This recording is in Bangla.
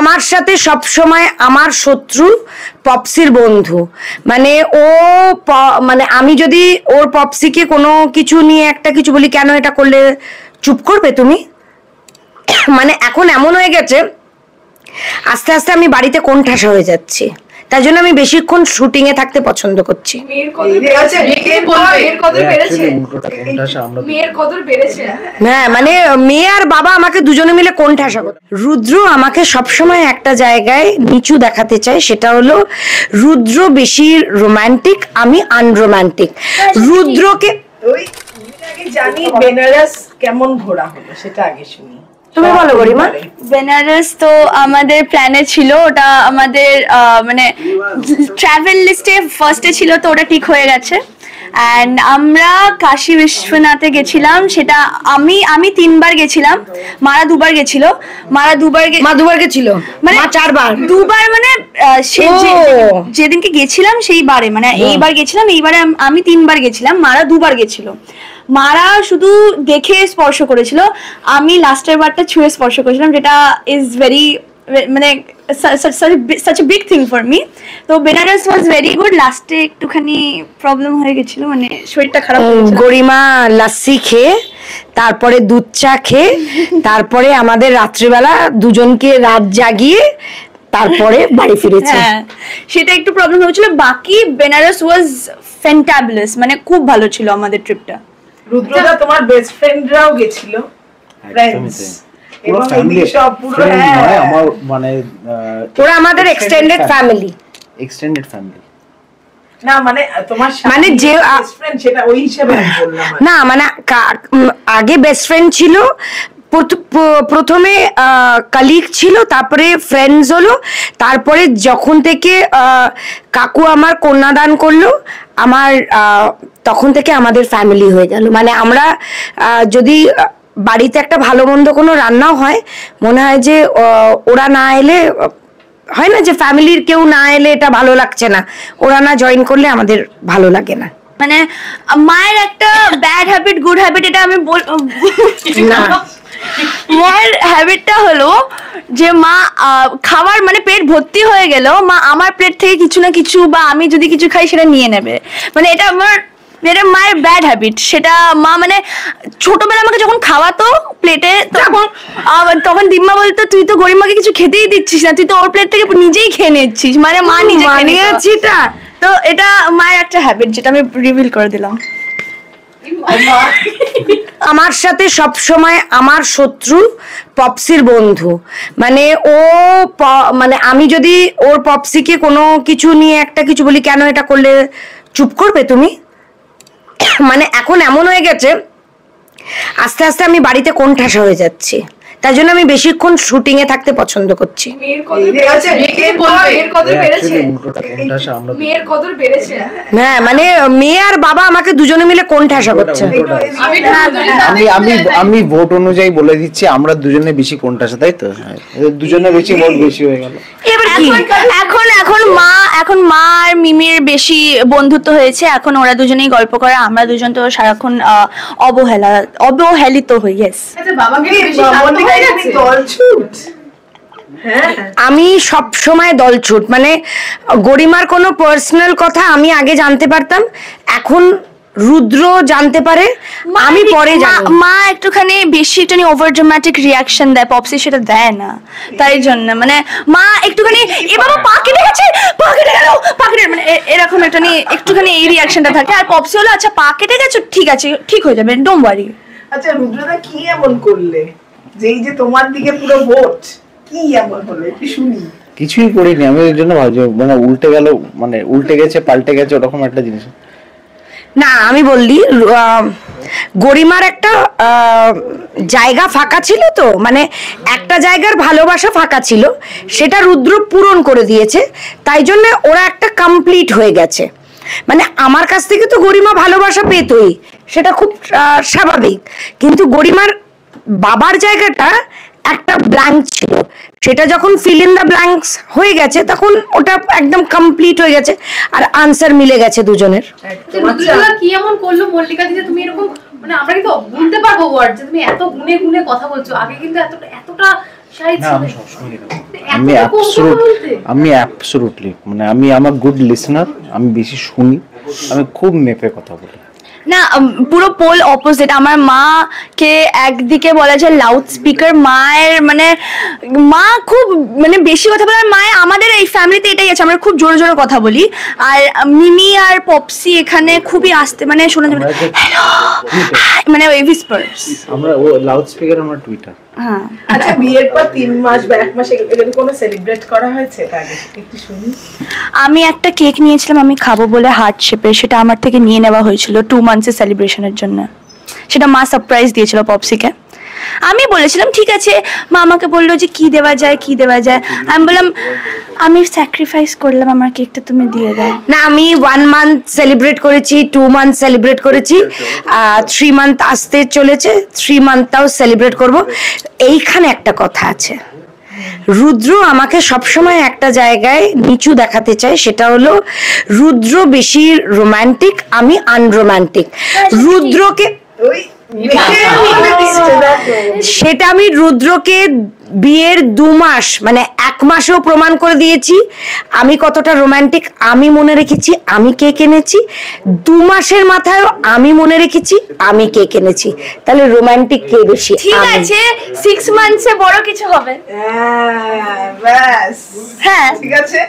আমার সাথে সব সময় আমার শত্রু পপসির বন্ধু। মানে ও মানে আমি যদি ওর পপসিকে কোনো কিছু নিয়ে একটা কিছু বলি, কেন এটা করলে, চুপ করবে তুমি? মানে এখন এমন হয়ে গেছে আস্তে আস্তে আমি বাড়িতে কোণঠাসা হয়ে যাচ্ছি, তাই জন্য আমি বেশিক্ষণ শুটিং এ থাকতে পছন্দ করছি। হ্যাঁ, মানে মেয়ে আর বাবা আমাকে দুজনে মিলে কোণঠাসা করে। রুদ্র আমাকে সবসময় একটা জায়গায় নিচু দেখাতে চায়, সেটা হলো রুদ্র বেশি রোমান্টিক, আমি আনরোমান্টিক। রুদ্রকে জানি বেনারস কেমন ঘোরা হলো সেটা আগে শুনি, তুমি বলো গরিমা। বেনারস তো আমাদের প্ল্যানে ছিল, ওটা আমাদের মানে ট্রাভেল লিস্টে ফার্স্টে ছিল, তো ওটা ঠিক হয়ে গেছে। অ্যান্ড আমরা কাশী বিশ্বনাথে গেছিলাম, সেটা আমি 3 বার গেছিলাম, মারা 2 বার গেছিল। মারা 2 বার গেছিল, মানে 4 বার 2 বার, মানে যেদিনকে গেছিলাম সেই বারে, মানে এইবার গেছিলাম, এইবারে আমি 3 বার গেছিলাম, মারা 2 বার গেছিল। মারা শুধু দেখে স্পর্শ করেছিল, আমি লাস্টের বারটা ছুঁয়ে স্পর্শ করেছিলাম, যেটা ইজ ভেরি মানে such a big thing for me. তো বেনারস ওয়াজ ভেরি গুড। লাস্টে একটুখানি প্রবলেম হয়ে গেছিল, মানে শরীরটা খারাপ হয়েছিল। গরিমা লাস্সি খেয়ে, তারপরে দুধ চা খেয়ে, তারপরে আমাদের রাত্রিবেলা দুজনকে রাত জাগিয়ে তারপরে বাড়ি ফিরেছে। হ্যাঁ, সেটা একটু প্রবলেম হয়েছিল। বাকি বেনারস ওয়াজ ফ্যান্টাবুলাস, মানে খুব ভালো ছিল আমাদের ট্রিপটা। রুদ্রদা তোমার বেস্ট ফ্রেন্ডরাও গেছিল, ফ্রেন্ডস এবং এদিকে সব পুরো আমার মানে ওরা আমাদের এক্সটেন্ডেড ফ্যামিলি। না মানে তোমার মানে যে বেস্ট ফ্রেন্ড সেটা ওই হিসাবে আমি বললাম না, মানে আগে বেস্ট ফ্রেন্ড ছিল, প্রথমে কালিগ ছিল, তারপরে ফ্রেন্ডস হলো, তারপরে যখন থেকে কাকু আমার কন্যাদান করলো, আমার তখন থেকে আমাদের ফ্যামিলি হয়ে গেল। মানে আমরা যদি বাড়িতে একটা ভালো মন্দ কোনো রান্নাও হয়, মনে হয় যে ওরা না এলে, হয় না যে ফ্যামিলির কেউ না এলে এটা ভালো লাগছে না, ওরা না জয়েন করলে আমাদের ভালো লাগে না। মানে মায়ের একটা ব্যাড হ্যাবিট, গুড হ্যাবিট, এটা আমি না, মায়ের হ্যাবিটটা হলো যে মা খাবার মানে পেট ভর্তি হয়ে গেল, মা আমার প্লেট থেকে কিছু না কিছু, বা আমি যদি কিছু খাই সেটা নিয়ে নেবে। মানে এটা মায়ের ব্যাড হ্যাবিট। সেটা মা মানে ছোটবেলা আমাকে যখন খাওয়াতো প্লেটে, তখন দিম্মা বলতো, তুই তো গরিমাকে কিছু খেতেই দিচ্ছিস না, তুই তো ওর প্লেট থেকে নিজেই খেয়ে নিচ্ছিস। মানে মা নিজে খেয়ে নিয়েছি। তো এটা মায়ের একটা হ্যাবিট, যেটা আমি রিভিল করে দিলাম। আমার সাথে সব সময় আমার শত্রু পপসির বন্ধু। মানে ও মানে আমি যদি ওর পপসিকে কোনো কিছু নিয়ে একটা কিছু বলি, কেন এটা করলে, চুপ করবে তুমি? মানে এখন এমন হয়ে গেছে আস্তে আস্তে আমি বাড়িতে কোণঠাসা হয়ে যাচ্ছি, তাই জন্য আমি বেশিক্ষণ শুটিং এ থাকতে পছন্দ করছি। হ্যাঁ, মানে মেয়ে আর বাবা আমাকে দুজনে মিলে কোণঠাসা করছে। আমি ভোট অনুযায়ী বলে দিচ্ছি, আমরা দুজনে বেশি কোণঠাসা, তাই তো? দুজনে বেশি ভোট বেশি হয়ে গেল। এখন মা আর মিমির বেশি বন্ধুত্ব হয়েছে, এখন ওরা দুজনেই গল্প করে, আমরা দুজন তো সারাক্ষণ অবহেলিত হই। আমি সব সময় দলছুট। মানে গরিমার কোনো পার্সোনাল কথা আমি আগে জানতে পারতাম, এখন রুদ্র জানতে পারে, আমি পরে জানি। মা একটুখানি বেশি ওভার ড্রামাটিক রিয়াকশন দেয়, পপসি সেটা দেয় না, তাই জন্য মানে মা একটুখানি এ বাবা পা কেটে গেছে, পা কেটে গেল, পা কেটে, মানে এরকম একটুখানি এই রিয়াকশনটা থাকে। আর পপসি হলো, আচ্ছা পা কেটে গেছে, ঠিক আছে, ঠিক হয়ে যাবে, ডোন্ট ওয়ারি। আচ্ছা রুদ্রদা কি এমন করলে যে এই যে তোমার দিকে পুরো ভোট, কি এমন হলো একটু শুনি? কিছুই করিনি আমি, এর জন্য ভাবছি মানে উল্টে গেল, মানে উল্টে গেছে, পাল্টে গেছে, ওরকম একটা জিনিস না। আমি বললি গরিমার একটা জায়গা ফাঁকা ছিল, তো মানে একটা জায়গার ভালোবাসা ফাঁকা ছিল, সেটা রুদ্র পূরণ করে দিয়েছে, তাই জন্য ওরা একটা কমপ্লিট হয়ে গেছে। মানে আমার কাছ থেকে তো গরিমা ভালোবাসা পেতই, সেটা খুব স্বাভাবিক, কিন্তু গরিমার বাবার জায়গাটা একটা ব্ল্যাঙ্ক ছিল, সেটা যখন ফিল ইন দ্য ব্ল্যাঙ্কস হয়ে গেছে, তখন ওটা একদম কমপ্লিট হয়ে গেছে, আর আনসার মিলে গেছে দুজনের। কি এমন করলো মল্লিকা দিদি, তুমি এরকম, মানে আমরা কিন্তু বলতে পারবো ওয়ার্ড যে তুমি এত গুনে গুনে কথা বলছো, আগে কিন্তু এতটা না আমি সবসময় আমি অ্যাবসলিউটলি মানে আমি আমার গুড লিসনার, আমি বেশি শুনি, আমি খুব মেপে কথা বলি। না পুরো পোল অপোজিট। আমার মাকে একদিকে বলা যায় লাউড স্পিকার, মায়ের মানে মা খুব মানে বেশি কথা বলে। আর মায়ের আমাদের এই ফ্যামিলিতে এটাই আছে, আমরা খুব জোরে জোরে কথা বলি। আর মিমি আর পপসি এখানে খুবই আস্তে, মানে শোনা যাবে হ্যালো মানে ওই হুইসপার্স। আমরা ও লাউড স্পিকার আমার টুইটার। হ্যাঁ আচ্ছা বিয়ের পর 3 মাস বা 1 মাস এগুলো কোনো সেলিব্রেট করা হয়েছে? আগে একটু শুনি। আমি একটা কেক নিয়েছিলাম আমি খাবো বলে, হার্ট শেপের, সেটা আমার থেকে নিয়ে নেওয়া হয়েছিল 2 মান্থসের সেলিব্রেশনের জন্য। সেটা মা সারপ্রাইজ দিয়েছিল পপসিকে। আমি বলেছিলাম ঠিক আছে, মা আমাকে বললো যে কি দেওয়া যায় কি দেওয়া যায়। আমি বললাম আমি স্যাক্রিফাইস করলাম, আমার কেকটা তুমি দিয়ে দাও। না আমি 1 মান্থ সেলিব্রেট করেছি, 2 মান্থ সেলিব্রেট করেছি, 3 মান্থ আসতে চলেছে, 3 মান্থটাও সেলিব্রেট করব। এইখানে একটা কথা আছে, রুদ্র আমাকে সবসময় একটা জায়গায় নিচু দেখাতে চায়, সেটা হলো রুদ্র বেশি রোমান্টিক, আমি আনরোমান্টিক। রুদ্রকে ওই সেটা আমি রুদ্রকে বিয়ের 2 মাস মানে 1 মাসেও প্রমাণ করে দিয়েছি আমি কতটা রোমান্টিক। আমি মনে রেখেছি আমি কেক এনেছি, 2 মাসের মাথায় আমি মনে রেখেছি আমি কেক এনেছি। তাহলে রোমান্টিক কে বেশি? ঠিক আছে 6 মান্থসে বড় কিছু হবে। ব্যাস হ্যাঁ ঠিক আছে।